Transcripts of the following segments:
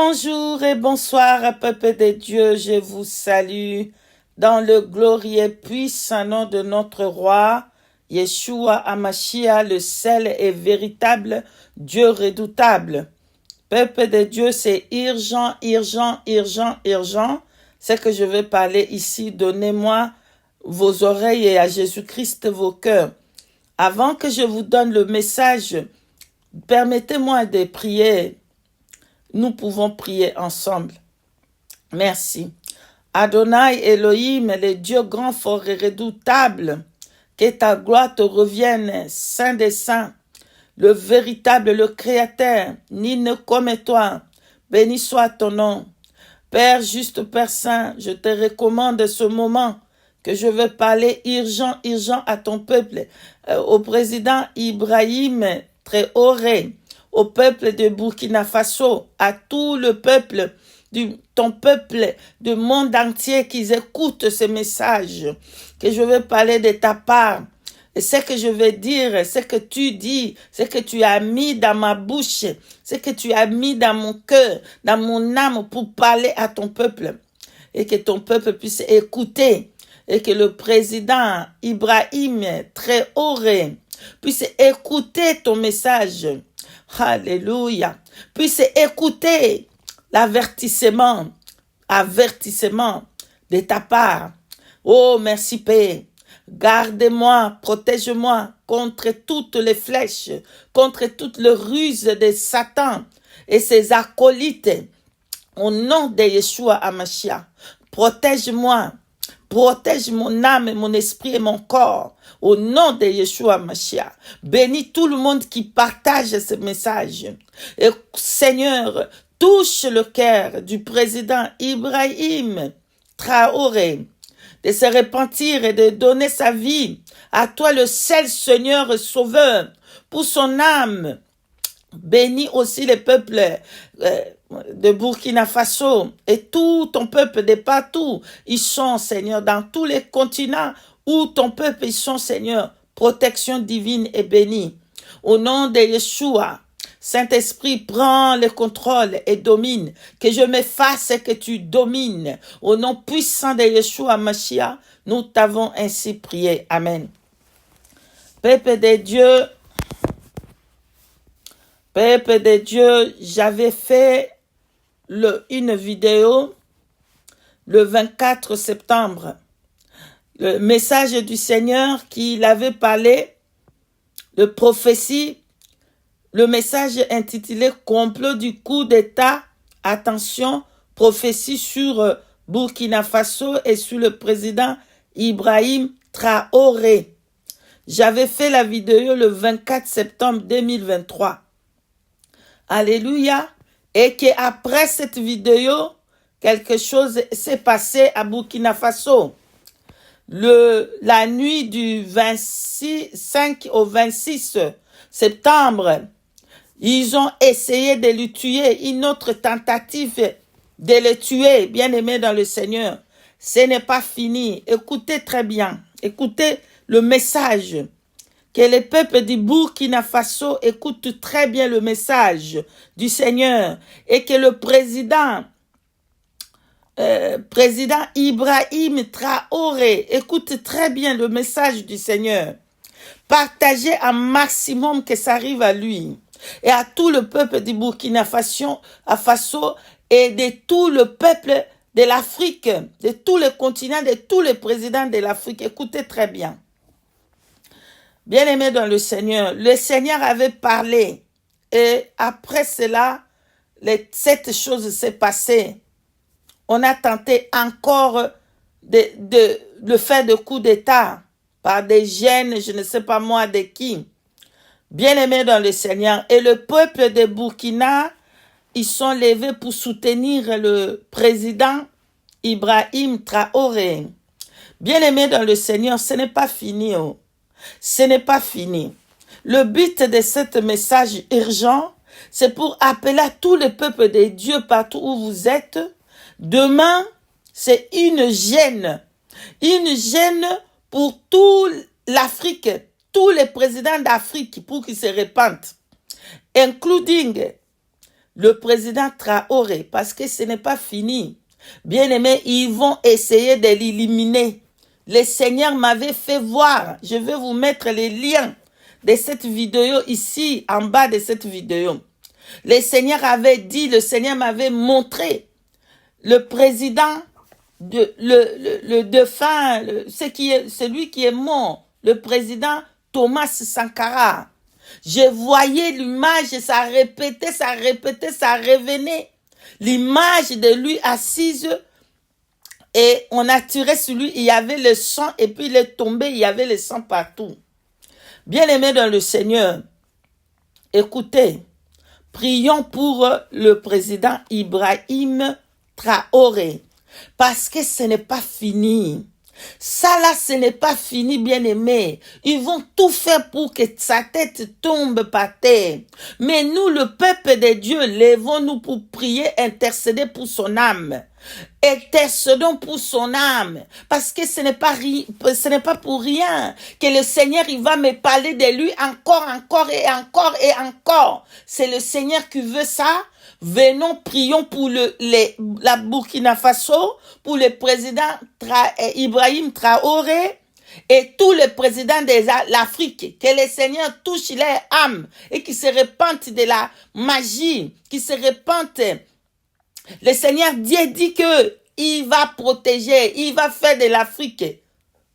Bonjour et bonsoir, peuple de Dieu, je vous salue dans le glorieux et puissant nom de notre roi, Yeshua Hamashia, le seul et véritable Dieu redoutable. Peuple de Dieu, c'est urgent, urgent, urgent, urgent. C'est que je vais parler ici. Donnez-moi vos oreilles et à Jésus-Christ vos cœurs. Avant que je vous donne le message, permettez-moi de prier. Nous pouvons prier ensemble. Merci. Adonai Elohim, le Dieu grand, fort et redoutable, que ta gloire te revienne, Saint des saints, le véritable, le Créateur, nul comme toi. Béni soit ton nom. Père juste, Père Saint, je te recommande ce moment que je veux parler urgent à ton peuple, au président Ibrahim Traoré, au peuple de Burkina Faso, à tout le peuple, ton peuple du monde entier qui écoute ce message, que je veux parler de ta part. Et ce que je vais dire, ce que tu dis, ce que tu as mis dans ma bouche, ce que tu as mis dans mon cœur, dans mon âme pour parler à ton peuple. Et que ton peuple puisse écouter. Et que le président Ibrahim Traoré puisse écouter ton message. Alléluia. Puisse écouter l'avertissement de ta part. Oh, merci Père. Garde-moi, protège-moi contre toutes les flèches, contre toutes les ruses de Satan et ses acolytes. Au nom de Yeshua Hamashia, protège-moi, protège mon âme, mon esprit et mon corps. Au nom de Yeshua Hamashia, bénis tout le monde qui partage ce message. Et Seigneur, touche le cœur du président Ibrahim Traoré, de se repentir et de donner sa vie à toi, le seul Seigneur sauveur, pour son âme. Bénis aussi les peuples de Burkina Faso et tout ton peuple de partout. Ils sont, Seigneur, dans tous les continents où ton peuple ils sont, Seigneur. Protection divine et bénie. Au nom de Yeshua, Saint-Esprit, prends le contrôle et domine. Que je me fasse et que tu domines. Au nom puissant de Yeshua Mashiach, nous t'avons ainsi prié. Amen. Peuple de Dieu, j'avais fait une vidéo le 24 septembre. Le message du Seigneur qu'il avait parlé, le prophétie, le message intitulé « Complot du coup d'État, attention, prophétie sur Burkina Faso et sur le président Ibrahim Traoré ». J'avais fait la vidéo le 24 septembre 2023. Alléluia. Et qu'après cette vidéo, quelque chose s'est passé à Burkina Faso. La nuit du 25 au 26 septembre, ils ont essayé de le tuer, une autre tentative de le tuer, bien-aimé dans le Seigneur. Ce n'est pas fini. Écoutez très bien. Écoutez le message. Que le peuple du Burkina Faso écoute très bien le message du Seigneur. Et que le président Ibrahim Traoré écoute très bien le message du Seigneur. Partagez un maximum que ça arrive à lui et à tout le peuple du Burkina Faso et de tout le peuple de l'Afrique, de tous les continents, de tous les présidents de l'Afrique. Écoutez très bien. Bien-aimés dans le Seigneur avait parlé et après cela, cette chose s'est passée. On a tenté encore de faire de coups d'État par des jeunes, je ne sais pas moi de qui, bien-aimés dans le Seigneur. Et le peuple de Burkina, ils sont levés pour soutenir le président Ibrahim Traoré. Bien-aimés dans le Seigneur, ce n'est pas fini. Ce n'est pas fini. Le but de ce message urgent, c'est pour appeler à tout le peuple de Dieu partout où vous êtes. Demain, c'est une gêne. Une gêne pour toute l'Afrique, tous les présidents d'Afrique pour qu'ils se répandent. Including le président Traoré, parce que ce n'est pas fini. Bien-aimés, ils vont essayer de l'éliminer. Le Seigneur m'avait fait voir. Je vais vous mettre les liens de cette vidéo ici, en bas de cette vidéo. Le Seigneur avait dit, le Seigneur m'avait montré le président, le défunt, celui qui est mort, le président Thomas Sankara. Je voyais l'image, ça répétait, ça revenait. L'image de lui assise et on a tiré sur lui, il y avait le sang et puis il est tombé, il y avait le sang partout. Bien-aimés dans le Seigneur, écoutez, prions pour le président Ibrahim Traoré parce que ce n'est pas fini. Ça là, ce n'est pas fini, bien-aimés. Ils vont tout faire pour que sa tête tombe par terre. Mais nous, le peuple de Dieu, lèvons-nous pour prier, intercéder pour son âme. Intercédons pour son âme. Parce que ce n'est pas pour rien que le Seigneur, il va me parler de lui encore et encore et encore. C'est le Seigneur qui veut ça. Venons, prions pour la Burkina Faso, pour le président Ibrahim Traoré et tous les présidents de l'Afrique. Que le Seigneur touche leur âme et qu'ils se répandent de la magie, qu'ils se répandent. Le Seigneur Dieu dit que il va protéger, il va faire de l'Afrique.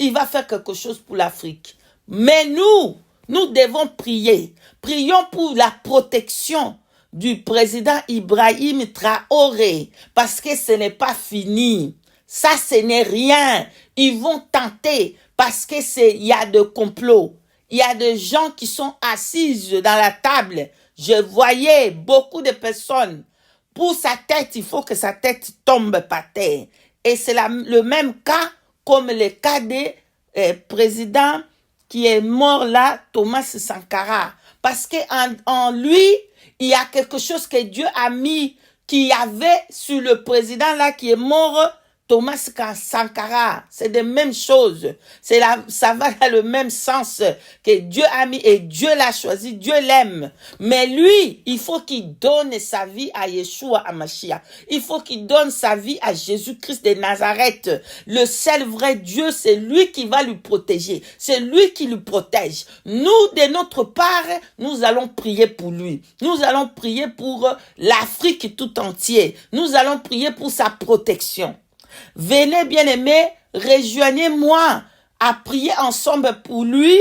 Il va faire quelque chose pour l'Afrique. Mais nous devons prier. Prions pour la protection du président Ibrahim Traoré, parce que ce n'est pas fini. Ça, ce n'est rien. Ils vont tenter, parce que il y a de complots. Il y a des gens qui sont assises dans la table. Je voyais beaucoup de personnes. Pour sa tête, il faut que sa tête tombe par terre. Et c'est le même cas comme le cas des présidents qui est mort là, Thomas Sankara. Parce qu'en lui, il y a quelque chose que Dieu a mis, qu'il y avait sur le président là qui est mort, Thomas Sankara. C'est la même chose. Ça va dans le même sens que Dieu a mis et Dieu l'a choisi, Dieu l'aime. Mais lui, il faut qu'il donne sa vie à Yeshua HaMashiach. Il faut qu'il donne sa vie à Jésus-Christ de Nazareth. Le seul vrai Dieu, c'est lui qui va lui protéger. C'est lui qui lui protège. Nous, de notre part, nous allons prier pour lui. Nous allons prier pour l'Afrique tout entière. Nous allons prier pour sa protection. Venez, bien-aimés, rejoignez-moi à prier ensemble pour lui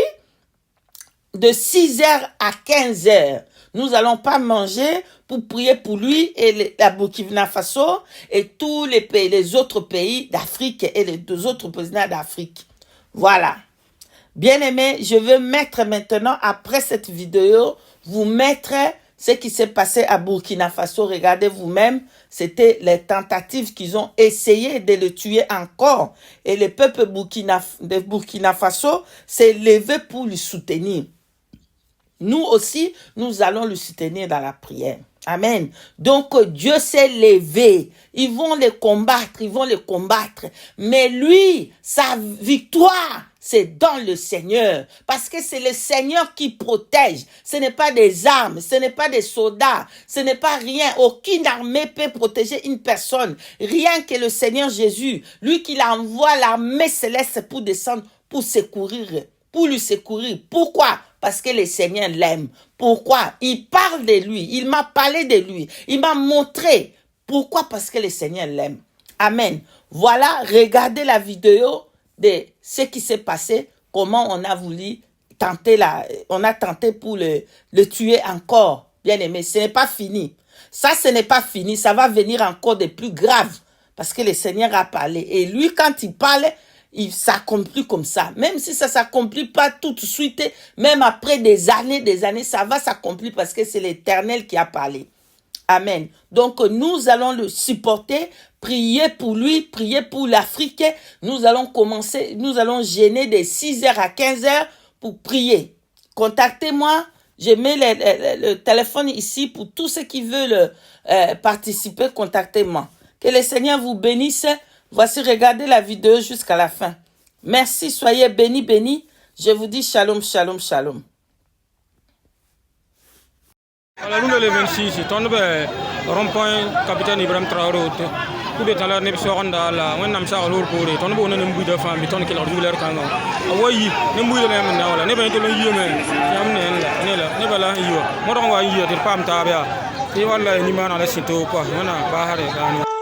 de 6h à 15h. Nous n'allons pas manger pour prier pour lui et la Burkina Faso et tous les pays, les autres pays d'Afrique et les deux autres présidents d'Afrique. Voilà. Bien-aimés, je vais mettre maintenant, après cette vidéo, vous mettre ce qui s'est passé à Burkina Faso. Regardez vous-même, c'était les tentatives qu'ils ont essayé de le tuer encore. Et le peuple de Burkina Faso s'est levé pour le soutenir. Nous aussi, nous allons le soutenir dans la prière. Amen. Donc, Dieu s'est levé. Ils vont les combattre. Mais lui, sa victoire, c'est dans le Seigneur. Parce que c'est le Seigneur qui protège. Ce n'est pas des armes, ce n'est pas des soldats, ce n'est pas rien. Aucune armée peut protéger une personne. Rien que le Seigneur Jésus, lui qui envoie l'armée céleste pour descendre, pour lui secourir. Pourquoi? Parce que le Seigneur l'aime. Pourquoi? Il parle de lui. Il m'a parlé de lui. Il m'a montré. Pourquoi? Parce que le Seigneur l'aime. Amen. Voilà, regardez la vidéo de ce qui s'est passé, comment on a voulu tenter on a tenté pour le tuer encore. Bien aimé, ce n'est pas fini. Ça, ce n'est pas fini. Ça va venir encore de plus grave. Parce que le Seigneur a parlé. Et lui, quand il parle, il s'accomplit comme ça. Même si ça ne s'accomplit pas tout de suite, même après des années, ça va s'accomplir parce que c'est l'Éternel qui a parlé. Amen. Donc, nous allons le supporter, prier pour lui, prier pour l'Afrique. Nous allons gêner de 6h à 15h pour prier. Contactez-moi. Je mets le téléphone ici pour tous ceux qui veulent participer. Contactez-moi. Que le Seigneur vous bénisse. Voici, regardez la vidéo jusqu'à la fin. Merci, soyez bénis. Je vous dis shalom, shalom, shalom. La route le 26 ton be rond-point capitaine Ibrahim Traoré coup de talent ne so randa la wonnam sa lor ko re ton bo ne mbu de fam bi ton ke lor duler kan awayi ne mbu de men na wala ne ben to lo yiyo men yam ne bala yiyo mo don wa yiyo te pam ta ba ti wala ni mana la sinto ko wana ba hare kan